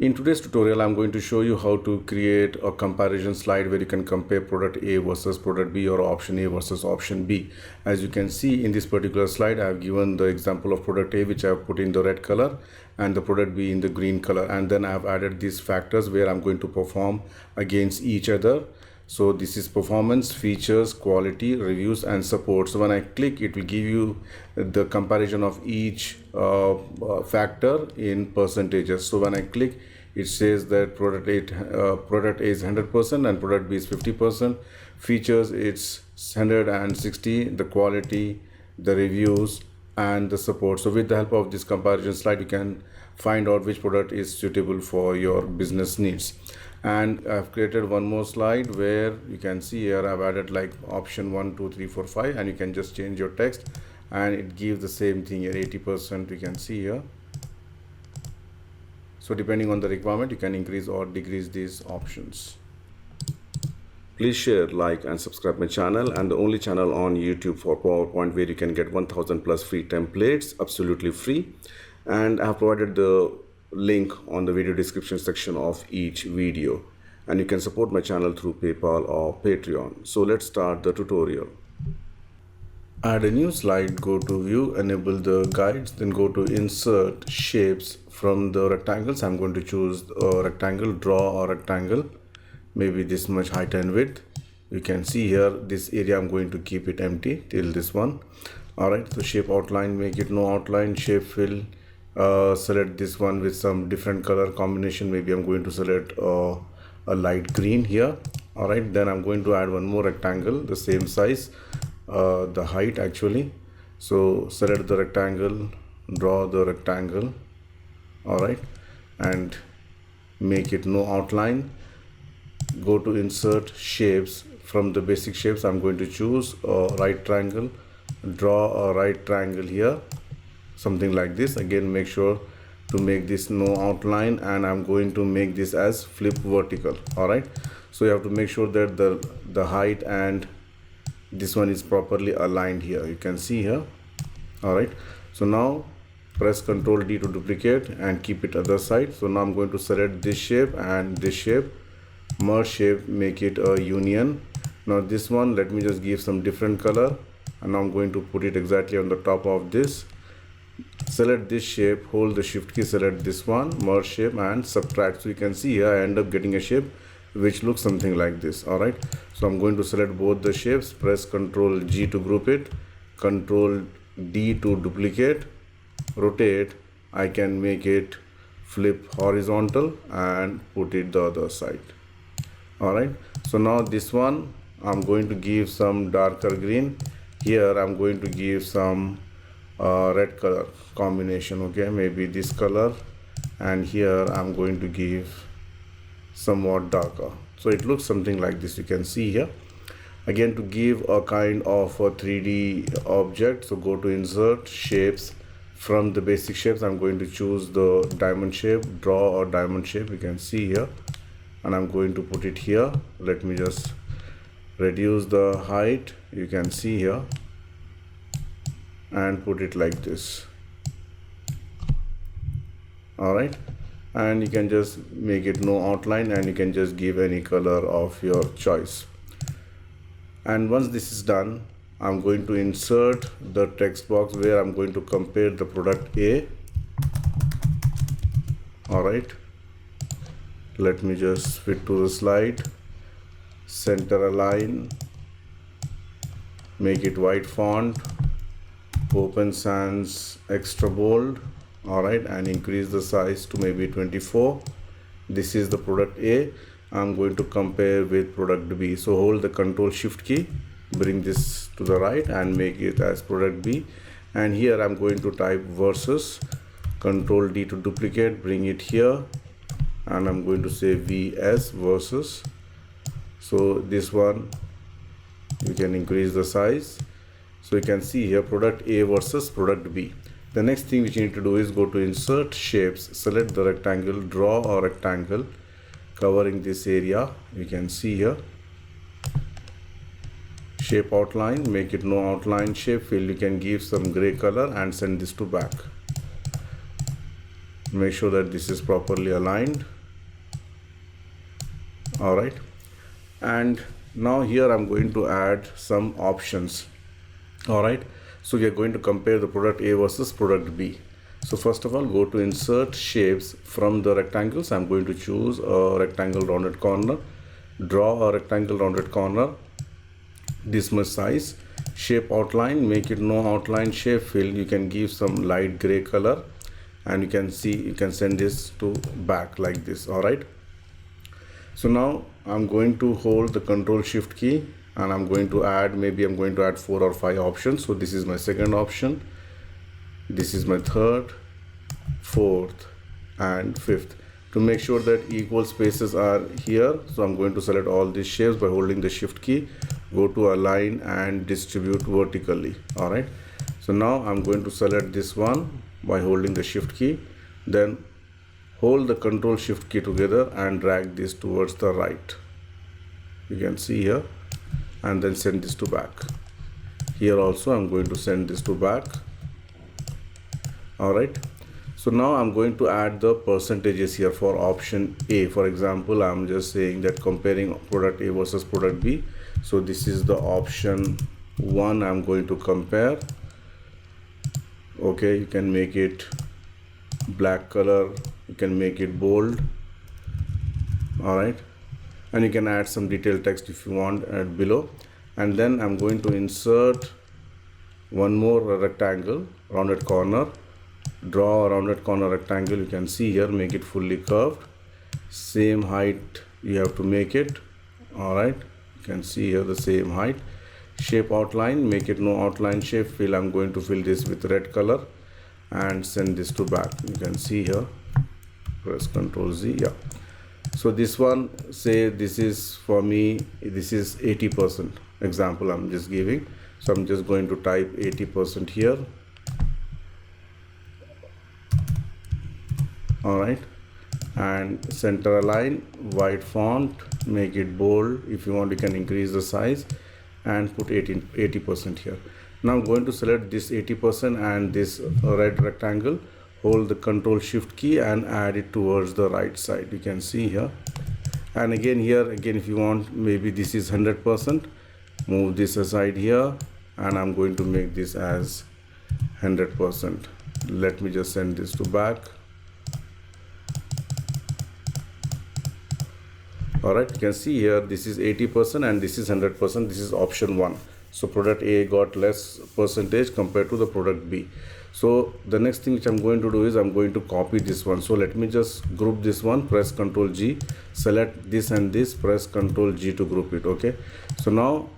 In today's tutorial, I'm going to show you how to create a comparison slide where you can compare product A versus product B or option A versus option B. As you can see in this particular slide, I have given the example of product A, which I have put in the red color, and the product B in the green color. And then I have added these factors where I'm going to perform against each other. So this is performance, features, quality, reviews, and support. So when I click, it will give you the comparison of each factor in percentages. So when I click, it says that product A is 100% and product B is 50%. Features, it's 160, the quality, the reviews, and the support. So with the help of this comparison slide, you can find out which product is suitable for your business needs. And I've created one more slide where you can see here I've added like option 1, 2, 3, 4, 5, and you can just change your text and it gives the same thing here, 80%. You can see here. So depending on the requirement, you can increase or decrease these options. Please share, like, and subscribe my channel, and the only channel on YouTube for PowerPoint where you can get 1000 plus free templates absolutely free. And I have provided the link on the video description section of each video, and you can support my channel through PayPal or Patreon. So let's start the tutorial. Add a new slide, go to view, enable the guides, then go to insert shapes. From the rectangles, I'm going to choose a rectangle, draw a rectangle, maybe this much height and width. You can see here this area I'm going to keep it empty till this one. Alright, so shape outline, make it no outline. Shape fill, select this one with some different color combination. Maybe I'm going to select a light green here. Alright, then I'm going to add one more rectangle, the same size, the height actually. So select the rectangle, draw the rectangle. Alright, and make it no outline. Go to insert shapes. From the basic shapes, I'm going to choose a right triangle, draw a right triangle here, something like this. Again, make sure to make this no outline, and I'm going to make this as flip vertical. Alright, so you have to make sure that the height and this one is properly aligned here. You can see here. Alright, so now press Ctrl D to duplicate and keep it other side. So now I'm going to select this shape and this shape, merge shape, make it a union. Now this one, let me just give some different color, and now I'm going to put it exactly on the top of this. Select this shape, hold the shift key, select this one, merge shape, and subtract. So you can see here I end up getting a shape which looks something like this. Alright, so I'm going to select both the shapes, press Ctrl G to group it, Ctrl D to duplicate, rotate. I can make it flip horizontal and put it the other side. Alright, so now this one I'm going to give some darker green. Here I'm going to give some red color combination. Okay, maybe this color, and here I'm going to give somewhat darker, so it looks something like this. You can see here. Again, to give a kind of a 3D object, so go to insert shapes. From the basic shapes, I'm going to choose the diamond shape, draw a diamond shape. You can see here, and I'm going to put it here. Let me just reduce the height. You can see here, and put it like this. Alright, and you can just make it no outline, and you can just give any color of your choice. And once this is done, I'm going to insert the text box where I'm going to compare the product A. Alright, let me just fit to the slide, center align, make it white font, open sans extra bold. Alright, and increase the size to maybe 24. This is the product A. I'm going to compare with product B. So hold the Ctrl Shift key, bring this to the right and make it as product B. And here I'm going to type versus, Ctrl D to duplicate, bring it here, and I'm going to say VS versus. So this one you can increase the size. So you can see here product A versus product B. The next thing which you need to do is go to insert shapes, select the rectangle, draw a rectangle covering this area. You can see here. Shape outline, make it no outline. Shape fill, you can give some gray color and send this to back. make sure that this is properly aligned. All right, and now here I'm going to add some options. All right, so we are going to compare the product A versus product B. So first of all, go to insert shapes. From the rectangles, I'm going to choose a rectangle rounded corner, draw a rectangle rounded corner this much size. Shape outline, make it no outline shape fill. You can give some light gray color, and you can see you can send this to back like this. All right, so now I'm going to hold the Control Shift key, and I'm going to add, maybe I'm going to add 4 or 5 options. So this is my second option, this is my third, fourth and fifth. To make sure that equal spaces are here, so I'm going to select all these shapes by holding the Shift key, go to align and distribute vertically. All right, so now I'm going to select this one by holding the Shift key, then hold the Control Shift key together and drag this towards the right. You can see here, and then send this to back. Here also I'm going to send this to back. All right, so now I'm going to add the percentages here for option A. For example, I'm just saying that comparing product A versus product B. So this is the option 1 I'm going to compare. Okay, you can make it black color, you can make it bold. All right, and you can add some detailed text if you want at below. And then I'm going to insert one more rectangle rounded corner, draw a rounded corner rectangle. You can see here, make it fully curved, same height you have to make it. All right, you can see here the same height. Shape outline, make it no outline shape fill. I'm going to fill this with red color and send this to back. You can see here, press Ctrl Z. Yeah, so this one, say this is for me, this is 80% example I'm just giving. So I'm just going to type 80% here. All right, and center align, white font, make it bold. If you want, you can increase the size and put 80% here. Now I'm going to select this 80% and this red rectangle, hold the Control Shift key and add it towards the right side. You can see here, and again here, again if you want, maybe this is 100%, move this aside here, and I'm going to make this as 100%. Let me just send this to back. All right, you can see here, this is 80% and this is 100%. This is option 1. So product A got less percentage compared to the product B. So the next thing which I'm going to do is I'm going to copy this one. So let me just group this one, press Ctrl G, select this and this, press Ctrl G to group it. Okay, so now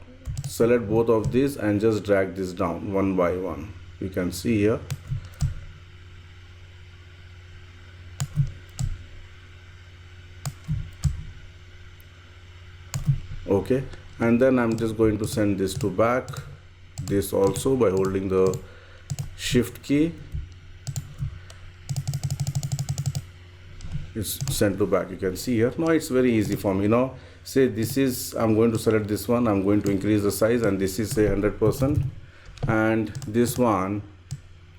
select both of these and just drag this down one by one. You can see here. Okay, and then I'm just going to send this to back, this also by holding the Shift key. It's sent to back. You can see here. Now it's very easy for me. Now say this is, I'm going to select this one, I'm going to increase the size, and this is say 100%, and this one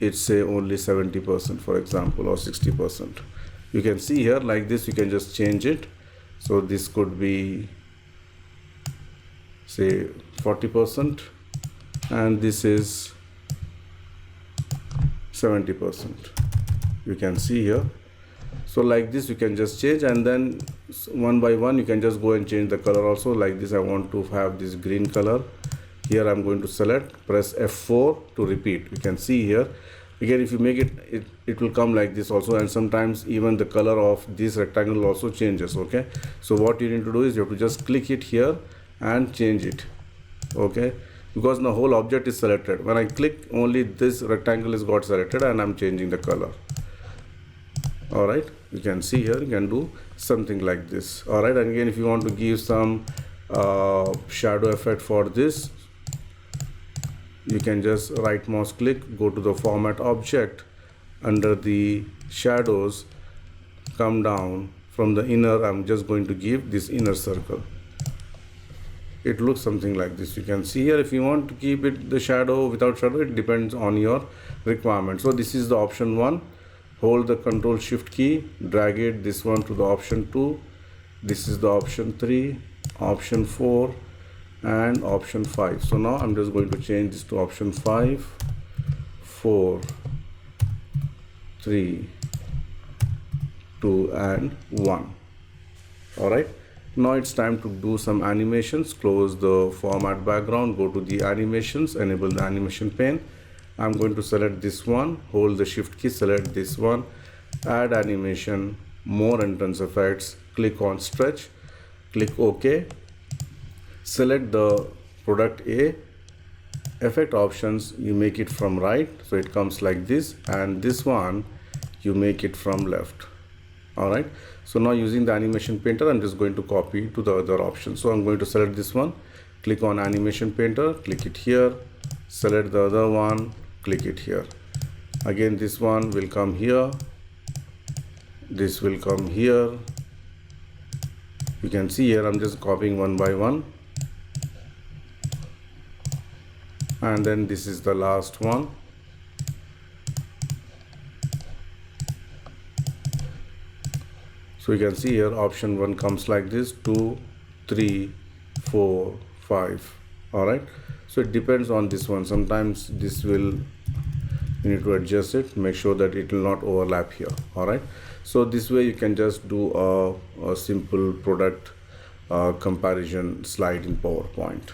it's say only 70% for example, or 60%. You can see here like this, you can just change it. So this could be say 40% and this is 70%. You can see here. So like this you can just change, and then one by one you can just go and change the color also. Like this, I want to have this green color. Here I'm going to select, press F4 to repeat. You can see here. Again, if you make it, it will come like this also, and sometimes even the color of this rectangle also changes. Okay, so what you need to do is you have to just click it here and change it. Okay, because the whole object is selected. When I click, only this rectangle is got selected and I'm changing the color. All right, you can see here, you can do something like this. All right, and again if you want to give some shadow effect for this, you can just right mouse click, go to the format object, under the shadows, come down from the inner. I'm just going to give this inner circle. It looks something like this. You can see here, if you want to keep it the shadow, without shadow, it depends on your requirement. So this is the option 1. hold the control shift key, drag it this one to the option 2, this is the option 3, option 4 and option 5. So now I'm just going to change this to option 5, 4, 3, 2 and 1. Alright, now it's time to do some animations. Close the format background, go to the animations, enable the animation pane. I'm going to select this one, hold the shift key, select this one, add animation, more entrance effects, click on stretch, click OK, select the product A, effect options, you make it from right, so it comes like this, and this one you make it from left. Alright, so now using the animation painter, I'm just going to copy to the other option. So I'm going to select this one, click on animation painter, click it here, select the other one, click it here. Again this one will come here, this will come here. You can see here I'm just copying one by one, and then this is the last one. So you can see here option 1 comes like this, 2, 3, 4, 5. Alright, so it depends on this one. Sometimes this will, you need to adjust it, make sure that it will not overlap here. Alright, so this way you can just do a simple product comparison slide in PowerPoint.